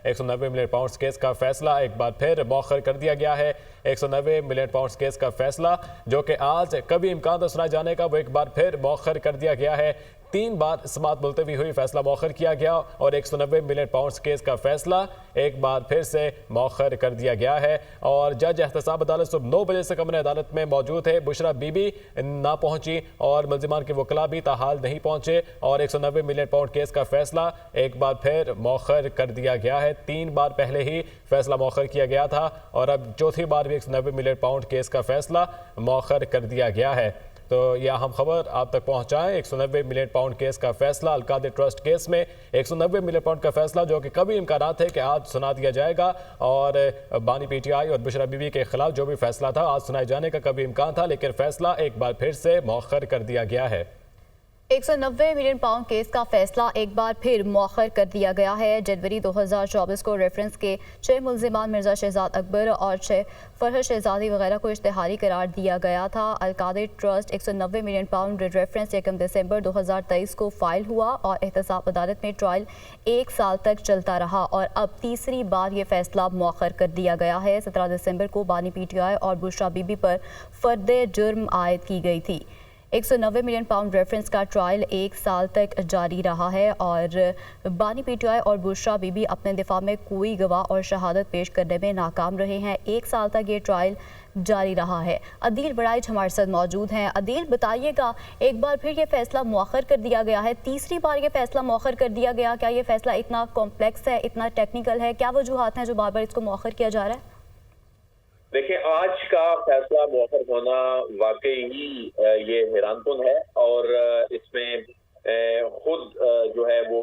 190 million pound case का फैसला एक बार फिर मौखर कर दिया गया है। 190 मिलियन पाउंड केस का फैसला जो कि आज कभी इम्कान था सुनाए जाने का, वो एक बार फिर मौखर कर दिया गया है। 3 बार समाअत मुलतवी हुई, फैसला मौखर किया गया और 190 मिलियन पाउंड केस का फैसला एक बार फिर से मौखर कर दिया गया है। और जज एहतसाब अदालत सुबह 9 बजे से कमरे अदालत में मौजूद है। बुशरा बीबी ना पहुंची और मुल्जिमान के वकला भी ताहाल नहीं पहुंचे और 190 मिलियन पाउंड केस का फैसला एक बार फिर मौखर कर दिया गया है। 3 बार पहले ही फैसला मौखर किया गया था और अब चौथी बार भी 190 मिलियन पाउंड केस का फैसला मौखर कर दिया गया है। तो यह हम खबर आप तक पहुंचाएं। 190 मिलियन पाउंड केस का फैसला अलकादर ट्रस्ट केस में 190 मिलियन पाउंड का फैसला जो कि कभी इम्कान थे कि आज सुना दिया जाएगा और बानी पीटीआई और बुशरा बीबी के खिलाफ जो भी फैसला था आज सुनाए जाने का कभी इम्कान था, लेकिन फैसला एक बार फिर से मौखर कर दिया गया है। 190 मिलियन पाउंड केस का फैसला एक बार फिर मौखर कर दिया गया है। जनवरी 2024 को रेफरेंस के 6 मुल्जिमान मिर्जा शहजाद अकबर और 6 फरहद शहजादी वगैरह को इश्तिहारी करार दिया गया था। Al-Qadir trust 190 million pound reference 1 दिसंबर 2023 को फाइल हुआ और एहतसाब अदालत में ट्रायल 1 साल तक चलता रहा और अब तीसरी बार ये फैसला मौखर कर दिया गया है। 17 दिसंबर को बानी पीटीआई और बुशरा बीबी पर फर्द जुर्म आयद की गई थी। 190 मिलियन पाउंड रेफरेंस का ट्रायल 1 साल तक जारी रहा है और बानी पीटीआई और बुशरा बीबी अपने दिफा में कोई गवाह और शहादत पेश करने में नाकाम रहे हैं। 1 साल तक ये ट्रायल जारी रहा है। अदील बड़ाइच हमारे साथ मौजूद हैं। अदील, बताइएगा, एक बार फिर ये फैसला मौखर कर दिया गया है, तीसरी बार ये फैसला मौखर कर दिया गया, क्या ये फैसला इतना कॉम्प्लेक्स है, इतना टेक्निकल है, क्या वजूहात हैं जो बार बार इसको मौखर किया जा रहा है? देखिए, आज का फैसला मौखर होना वाकई ही ये हैरानकुन है और इसमें खुद जो है वो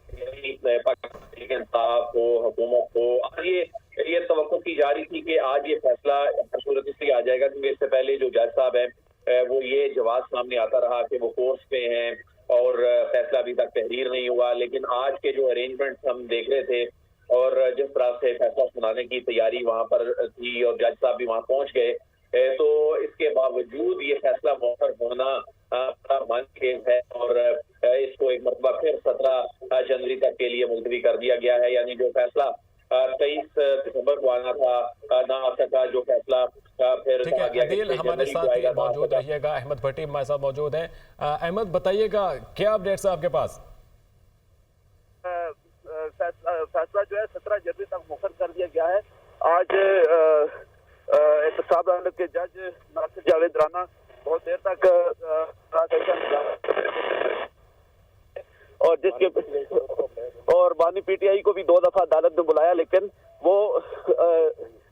पाकिस्तान इंसाफ हो, हुकूमत हो, आज ये तवक्को की जा रही थी कि आज ये फैसला हर सूरत इसलिए आ जाएगा क्योंकि इससे पहले जो जज साहब है वो ये जवाब सामने आता रहा कि वो कोर्स पे हैं और फैसला अभी तक तहरीर नहीं हुआ। लेकिन आज के जो अरेंजमेंट्स हम देख रहे थे और जिस तरह से फैसला सुनाने की तैयारी वहां पर थी और जज साहब भी वहां पहुंच गए, तो इसके बावजूद ये फैसला मौखर होना मन खेज है और इसको एक मरतबा फिर 17 जनवरी तक के लिए मुलतवी कर दिया गया है। यानी जो फैसला 23 दिसंबर को आना था ना आ सका, जो फैसला फिर ठीक है। अदील हमारे साथ मौजूद रहिएगा। अहमद भट्टी हमारे साथ मौजूद हैं। अहमद, बताइएगा क्या अपडेट्स है आपके पास? फैसला जो है 17 जनवरी तक मुखर कर दिया गया है। आज एहतसाब अदालत के जज नासिर जावेद राना बहुत देर तक और जिसके और बानी पीटीआई को भी 2 दफा अदालत ने बुलाया लेकिन वो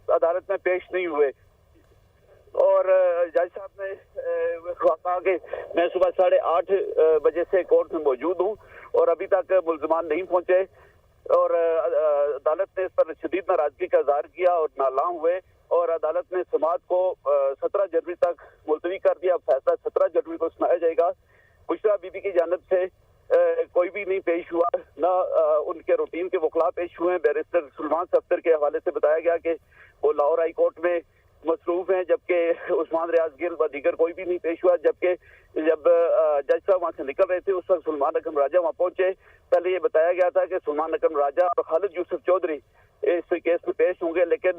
अदालत में पेश नहीं हुए और जज साहब ने कहा कि मैं सुबह 8:30 बजे से कोर्ट में मौजूद हूँ और अभी तक मुल्जिमान नहीं पहुंचे और अदालत ने इस पर शदीद नाराजगी का इजहार किया और नालाम हुए और अदालत ने समाअत को 17 जनवरी तक मुलतवी कर दिया। फैसला 17 जनवरी को सुनाया जाएगा। बुशरा बीबी की जानिब से कोई भी नहीं पेश हुआ, ना उनके रूटीन के वकला पेश हुए। बैरिस्टर सुलेमान सफ्तर के हवाले से बताया गया कि वो लाहौर हाई कोर्ट में मसरूफ हैं, जबकि उस्मान रियाज गिल व दीगर कोई भी नहीं पेश हुआ। जबकि जब जज साहब वहाँ से निकल रहे थे उस वक्त सुलेमान अकरम राजा वहाँ पहुंचे। पहले ये बताया गया था कि सुलेमान अकरम राजा और खालिद यूसुफ चौधरी इस केस में पेश होंगे, लेकिन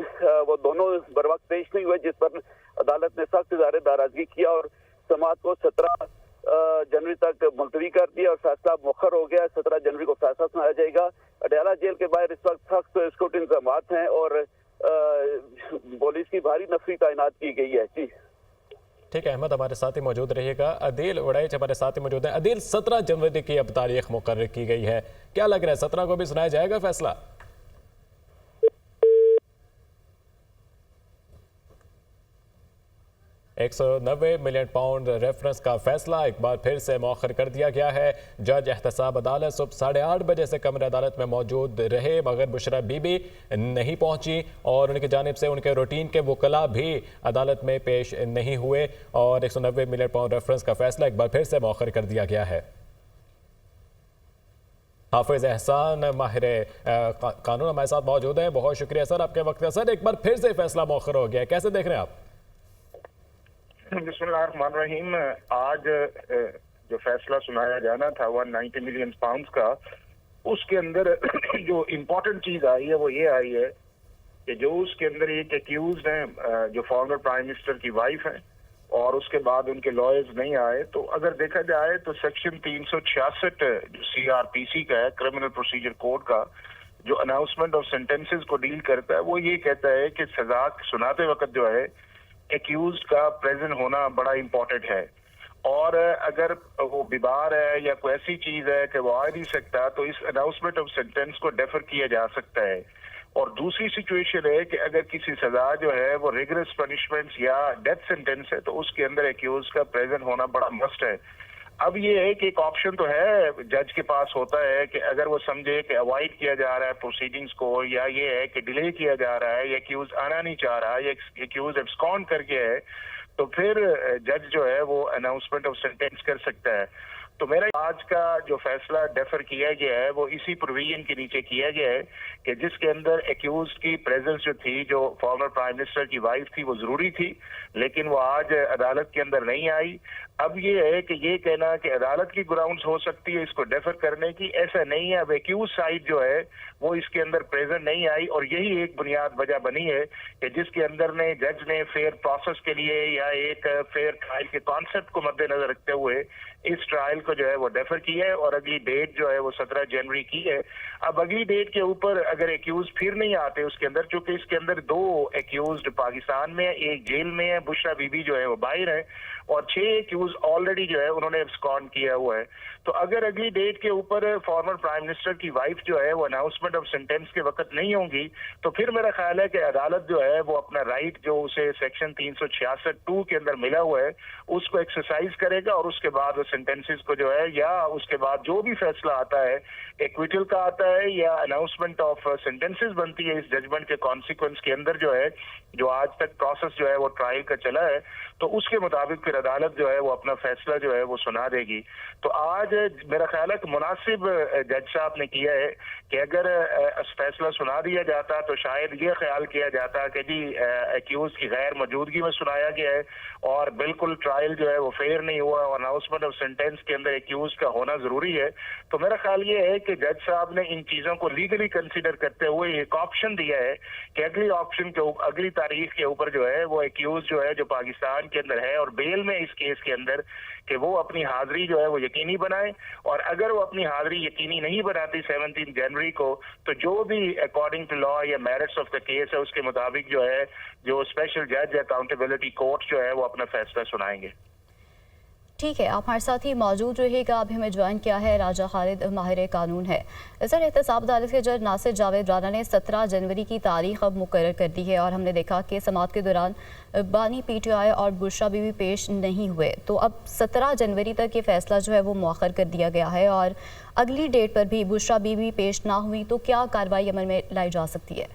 वो दोनों बर वक्त पेश नहीं हुए, जिस पर अदालत ने सख्त इज़हार नाराजगी किया और समाअत को 17 जनवरी तक मुलतवी कर दिया और फैसला मुखर हो गया। 17 जनवरी को फैसला सुनाया जाएगा। अडयाला जेल के बाहर इस वक्त सख्त सिक्योरिटी इंतजामात हैं और पुलिस की भारी नफरी तैनात की गई है। जी ठीक है अहमद, हमारे साथ ही मौजूद रहिएगा। अदील वड़ाइच हमारे साथ ही मौजूद है। अदील, 17 जनवरी की अब तारीख मुकर्रर की गई है, क्या लग रहा है 17 को भी सुनाया जाएगा फैसला? $190 मिलियन पाउंड रेफरेंस का फैसला एक बार फिर से मौखर कर दिया गया है। जज एहतसाब अदालत सुबह 8:30 बजे से कमरे अदालत में मौजूद रहे मगर बुशरा बीबी नहीं पहुंची और उनकी जानिब से उनके रूटीन के वकला भी अदालत में पेश नहीं हुए और 190 मिलियन पाउंड रेफरेंस का फैसला एक बार फिर से मौखर कर दिया गया है। हाफिज एहसान माहिर कानून हमारे साथ मौजूद है। बहुत शुक्रिया सर आपके वक्त का। सर, एक बार फिर से फैसला मौखर हो गया, कैसे देख रहे हैं आप? बिस्मिल्लाहिर्रहमानिर्रहीम। आज जो फैसला सुनाया जाना था 190 मिलियन पाउंड का, उसके अंदर जो इम्पोर्टेंट चीज आई है वो ये आई है कि जो उसके अंदर एक एक्यूज हैं जो फॉर्मर प्राइम मिनिस्टर की वाइफ है और उसके बाद उनके लॉयर्स नहीं आए, तो अगर देखा जाए तो सेक्शन 366 जो CRPC का है, क्रिमिनल प्रोसीजर कोड का, जो अनाउंसमेंट ऑफ सेंटेंसेस को डील करता है, वो ये कहता है कि सजा सुनाते वक्त जो है एक्यूज का प्रेजेंट होना बड़ा इंपॉर्टेंट है। और अगर वो बीमार है या कोई ऐसी चीज है कि वो आ नहीं सकता, तो इस अनाउंसमेंट ऑफ सेंटेंस को डेफर किया जा सकता है। और दूसरी सिचुएशन है कि अगर किसी सजा जो है वो रिगरस पनिशमेंट्स या डेथ सेंटेंस है, तो उसके अंदर एक्यूज का प्रेजेंट होना बड़ा मस्ट है। अब ये है कि एक ऑप्शन तो है जज के पास होता है कि अगर वो समझे कि अवॉइड किया जा रहा है प्रोसीडिंग्स को, या ये है कि डिले किया जा रहा है, या एक्यूज आना नहीं चाह रहा है, या एक्यूज एब्सकॉन्ड करके है, तो फिर जज जो है वो अनाउंसमेंट ऑफ सेंटेंस कर सकता है। तो मेरा आज का जो फैसला डेफर किया गया है वो इसी प्रोविजन के नीचे किया गया है कि जिसके अंदर एक्यूज की प्रेजेंस जो थी, जो फॉर्मर प्राइम मिनिस्टर की वाइफ थी, वो जरूरी थी, लेकिन वो आज अदालत के अंदर नहीं आई। अब ये है कि ये कहना कि अदालत की ग्राउंड्स हो सकती है इसको डेफर करने की, ऐसा नहीं है। अब एक्यूज साइड जो है वो इसके अंदर प्रेजेंट नहीं आई, और यही एक बुनियाद वजह बनी है कि जिसके अंदर ने जज ने फेयर प्रोसेस के लिए या एक फेयर ट्रायल के कॉन्सेप्ट को मद्देनजर रखते हुए इस ट्रायल को जो है वो डेफर किया है, और अगली डेट जो है वो 17 जनवरी की है। अब अगली डेट के ऊपर अगर एक्यूज फिर नहीं आते उसके अंदर, चूंकि इसके अंदर 2 एक्यूज पाकिस्तान में है, एक जेल में है, बुशरा बीबी जो है वो बाहर है, और 6 एक्यूज ऑलरेडी जो है उन्होंने एब्सकॉन्ड किया हुआ है। तो अगर अगली डेट के ऊपर फॉर्मर प्राइम मिनिस्टर की वाइफ जो है वो अनाउंसमेंट ऑफ सेंटेंस के वक्त नहीं होंगी, तो फिर मेरा ख्याल है कि अदालत जो है वो अपना राइट जो उसे सेक्शन 366(2) के अंदर मिला हुआ है उसको एक्सरसाइज करेगा, और उसके बाद वो सेंटेंसेस को जो है, या उसके बाद जो भी फैसला आता है, एक्विटल का आता है या अनाउंसमेंट ऑफ सेंटेंसेस बनती है इस जजमेंट के कॉन्सिक्वेंस के अंदर जो है, जो आज तक प्रोसेस जो है वो ट्रायल का चला है, तो उसके मुताबिक फिर अदालत जो है वो अपना फैसला जो है वो सुना देगी। तो आज मेरा ख्याल है कि मुनासिब जज साहब ने किया है कि अगर फैसला सुना दिया जाता तो शायद ये ख्याल किया जाता कि जी एक्यूज की गैर मौजूदगी में सुनाया गया है और बिल्कुल ट्रायल जो है वो फेयर नहीं हुआ, और अनाउंसमेंट ऑफ सेंटेंस के अंदर एक्यूज का होना जरूरी है। तो मेरा ख्याल ये है कि जज साहब ने इन चीजों को लीगली कंसिडर करते हुए एक ऑप्शन दिया है कि अगली तारीख के ऊपर जो है वो एक्यूज जो है जो पाकिस्तान के अंदर है और बेल में इस केस के अंदर, कि वो अपनी हाजिरी जो है वो यकीनी बनाए, और अगर वो अपनी हाजिरी यकीनी नहीं बनाती 17 जनवरी को, तो जो भी अकॉर्डिंग टू लॉ या मेरिट्स ऑफ द केस है उसके मुताबिक जो है जो स्पेशल जज अकाउंटेबिलिटी कोर्ट जो है वो अपना फैसला सुनाएंगे। ठीक है, आप हमारे साथ ही मौजूद रहिएगा। अभी हमें ज्वाइन किया है राजा खालिद, माहिर कानून है। सर, एहतसाब अदालत के जज नासिर जावेद राना ने 17 जनवरी की तारीख अब मुकर्रर कर दी है, और हमने देखा कि समाअत के दौरान बानी PTI और बुशरा बीबी पेश नहीं हुए, तो अब 17 जनवरी तक ये फैसला जो है वो मौखर कर दिया गया है, और अगली डेट पर भी बुशरा बीबी पेश ना हुई तो क्या कार्रवाई अमल में लाई जा सकती है?